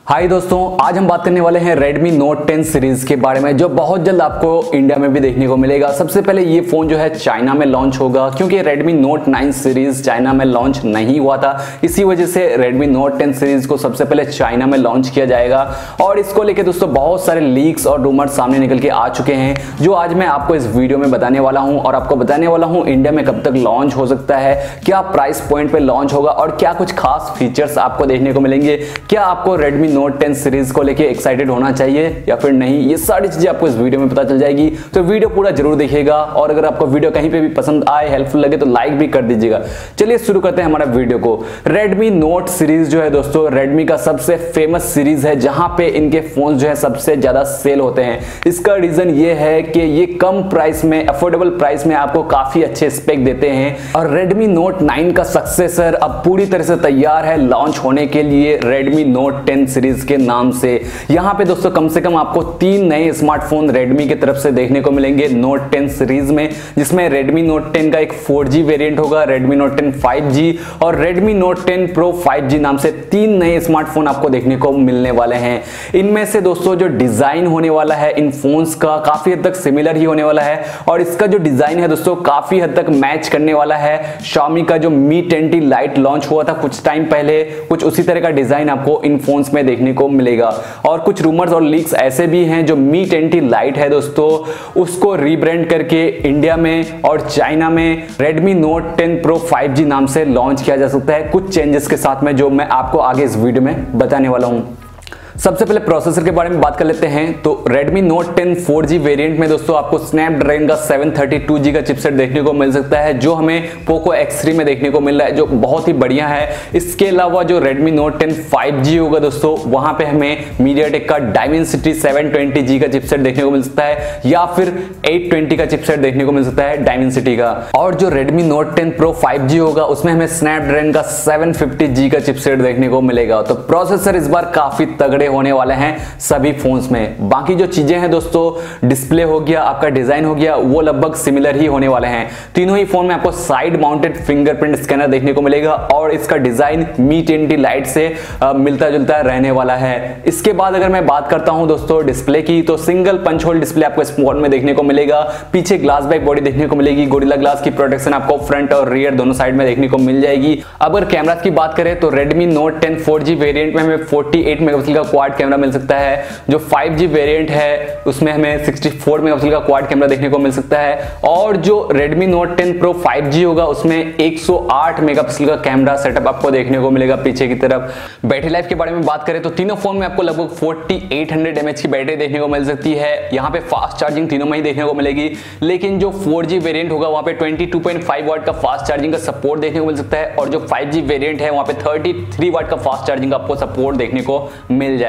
हाय दोस्तों, आज हम बात करने वाले हैं Redmi Note 10 सीरीज के बारे में, जो बहुत जल्द आपको इंडिया में भी देखने को मिलेगा। सबसे पहले ये फोन जो है चाइना में लॉन्च होगा, क्योंकि Redmi Note 9 सीरीज चाइना में लॉन्च नहीं हुआ था। इसी वजह से Redmi Note 10 सीरीज को सबसे पहले चाइना में लॉन्च किया जाएगा। और इसको लेकर दोस्तों बहुत सारे लीक्स और रूमर्स सामने निकल के आ चुके हैं, जो आज मैं आपको इस वीडियो में बताने वाला हूँ। और आपको बताने वाला हूँ इंडिया में कब तक लॉन्च हो सकता है, क्या प्राइस पॉइंट पे लॉन्च होगा और क्या कुछ खास फीचर्स आपको देखने को मिलेंगे। क्या आपको Redmi Note 10 सीरीज को लेके एक्साइटेड होना चाहिए या फिर नहीं, ये सारी चीजें आपको इस वीडियो में पता चल जाएगी। तो वीडियो पूरा जरूर देखिएगा, और अगर आपको वीडियो कहीं पे भी पसंद आए, हेल्पफुल लगे, तो लाइक भी कर दीजिएगा। चलिए शुरू करते हैं हमारा वीडियो को। Redmi Note सीरीज जो है दोस्तों, Redmi का सबसे फेमस सीरीज है, जहां पे इनके फोन जो है सबसे ज्यादा सेल होते हैं। इसका रीजन ये है कि ये कम प्राइस में, अफोर्डेबल प्राइस में आपको काफी अच्छे स्पेक देते हैं। और Redmi Note 9 का सक्सेसर अब पूरी तरह से तैयार है लॉन्च होने के लिए, Redmi Note 10 सीरीज के नाम से। यहां पे दोस्तों कम से कम आपको 3 नए स्मार्टफोन Redmi की तरफ से देखने को मिलेंगे Note 10 सीरीज में, जिसमें Redmi Note 10 का एक 4G वेरिएंट होगा, Redmi Note 10 5G और Redmi Note 10 Pro 5G नाम से 3 नए स्मार्टफोन आपको देखने को मिलने वाले हैं। इनमें से दोस्तों जो डिजाइन होने वाला है इन फोन्स का, काफी हद तक सिमिलर ही होने वाला है। और इसका जो डिजाइन है दोस्तों, काफी हद तक मैच करने वाला है Xiaomi का जो Mi 10T Lite लॉन्च हुआ था कुछ टाइम पहले, कुछ उसी तरह का डिजाइन आपको इन फोन्स में देखने को मिलेगा। और कुछ रूमर्स और लीक्स ऐसे भी हैं, जो Mi 10T Lite है दोस्तों, उसको रीब्रांड करके इंडिया में और चाइना में Redmi Note 10 Pro 5G नाम से लॉन्च किया जा सकता है, कुछ चेंजेस के साथ में, जो मैं आपको आगे इस वीडियो में बताने वाला हूं। सबसे पहले प्रोसेसर के बारे में बात कर लेते हैं। तो Redmi Note 10 4G वेरिएंट में दोस्तों आपको स्नैपड्रैगन का 732G का चिपसेट देखने को मिल सकता है, जो हमें Poco X3 में देखने को मिल रहा है, जो बहुत ही बढ़िया है। इसके अलावा जो Redmi Note 10 5G होगा दोस्तों, वहां पे हमें MediaTek का Dimensity 720G का चिपसेट देखने को मिल सकता है, या फिर 820 का चिपसेट देखने को मिल सकता है Dimensity का। और जो Redmi Note 10 Pro 5G होगा, उसमें हमें स्नैपड्रैगन का 750G का चिपसेट देखने को मिलेगा। तो प्रोसेसर इस बार काफी तगड़े होने वाले हैं सभी फोन्स में। बाकी जो चीजें हैं दोस्तों, डिस्प्ले हो गया, आपका डिजाइन हो गया, वो लगभग सिमिलर ही होने वाले हैं। तीनों ही फोन में आपको साइड माउंटेड फिंगरप्रिंट स्कैनर देखने को मिलेगा, और इसका डिजाइन Mi 10T Lite से मिलता जुलता रहने वाला है। इसके बाद अगर मैं बात करता हूं दोस्तों डिस्प्ले की, तो सिंगल पंच होल डिस्प्ले आपको इस फोन में देखने को मिलेगा। पीछे ग्लास बैक बॉडी देखने को मिलेगी, गोरिल्ला ग्लास की प्रोटेक्शन आपको फ्रंट और रियर दोनों साइड में देखने को मिल जाएगी। अगर कैमरा की बात करें तो Redmi Note 10 4G वेरिएंट में हमें 48 मेगापिक्सल का क्वाड कैमरा मिल सकता है। जो 5G वेरिएंट है उसमें हमें 64 मेगापिक्सल का क्वाड कैमरा देखने को मिल सकता है। और जो Redmi Note 10 Pro 5G होगा, उसमें 108 मेगापिक्सल का कैमरा सेटअप आपको देखने को मिलेगा पीछे की तरफ। बैटरी लाइफ के बारे में बात करें तो तीनों फोन में आपको लगभग 4800 mAh की बैटरी देखने को मिल सकती है। यहाँ पे फास्ट चार्जिंग तीनों में ही देखने को मिलेगी, लेकिन जो 4G वेरिएंट होगा वहां पे 22.5 वाट का फास्ट चार्जिंग का सपोर्ट देखने को मिल सकता है, और जो 5G वेरिएंट है वहां पे 33 वाट का फास्ट चार्जिंग का आपको सपोर्ट देखने को मिल जाएगा।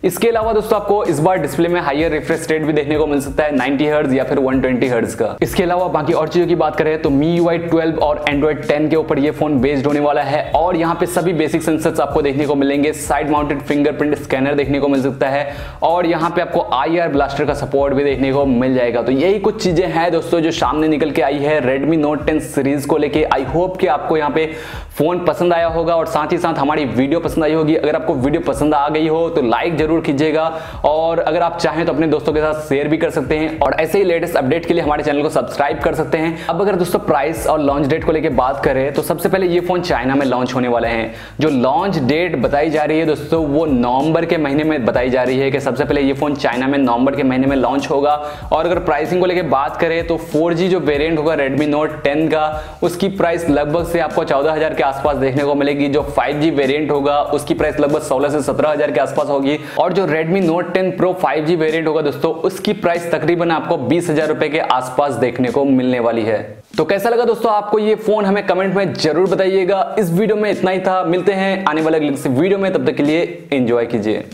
इसके अलावा दोस्तों आपको इस बार डिस्प्ले में हायर रिफ्रेश रेट भी देखने को मिल सकता है, 90 हर्ट्ज या फिर 120 हर्ट्ज का। इसके अलावा बाकी और चीजों की बात करें तो MIUI 12 और Android 10 के ऊपर ये फोन बेस्ड होने वाला है, और यहाँ पे सभी बेसिक सेंसर्स आपको देखने को मिलेंगे। साइड माउंटेड फिंगरप्रिंट स्कैनर देखने को मिल सकता है, और यहाँ पे आपको IR ब्लास्टर का सपोर्ट भी देखने को मिल जाएगा। तो यही कुछ चीजें हैं दोस्तों जो सामने निकल के आई है Redmi Note 10 सीरीज को लेके। आई होप कि आपको यहाँ पे फोन पसंद आया होगा, और साथ ही साथ हमारी वीडियो पसंद आई होगी। अगर आपको वीडियो पसंद आ गई हो तो लाइक जरूर कीजिएगा, और अगर आप चाहें तो अपने दोस्तों के साथ शेयर भी कर सकते हैं, और ऐसे ही लेटेस्ट अपडेट के लिए हमारे चैनल को सब्सक्राइब कर सकते हैं। अब अगर दोस्तों प्राइस और लॉन्च डेट को लेकर बात करें तो सबसे पहले ये फोन चाइना में लॉन्च होने वाले हैं। जो लॉन्च डेट बताई जा रही है दोस्तों, वो नवंबर के महीने में बताई जा रही है कि सबसे पहले ये फोन चाइना में नवंबर के महीने में लॉन्च होगा। और अगर प्राइसिंग को लेकर बात करें तो 4G जो वेरिएंट होगा Redmi Note 10 का, उसकी प्राइस लगभग से आपको 14,000 के आसपास देखने को मिलेगी। जो 5G वेरिएंट होगा उसकी प्राइस लगभग 16 से 17,000 के आसपास होगी। और जो Redmi Note 10 Pro 5G variant होगा दोस्तों, उसकी प्राइस तकरीबन आपको 20,000 रुपए के आसपास देखने को मिलने वाली है। तो कैसा लगा दोस्तों आपको ये फोन, हमें कमेंट में जरूर बताइएगा। इस वीडियो में इतना ही था, मिलते हैं आने वाले अगले वीडियो में, तब तक के लिए एंजॉय कीजिए।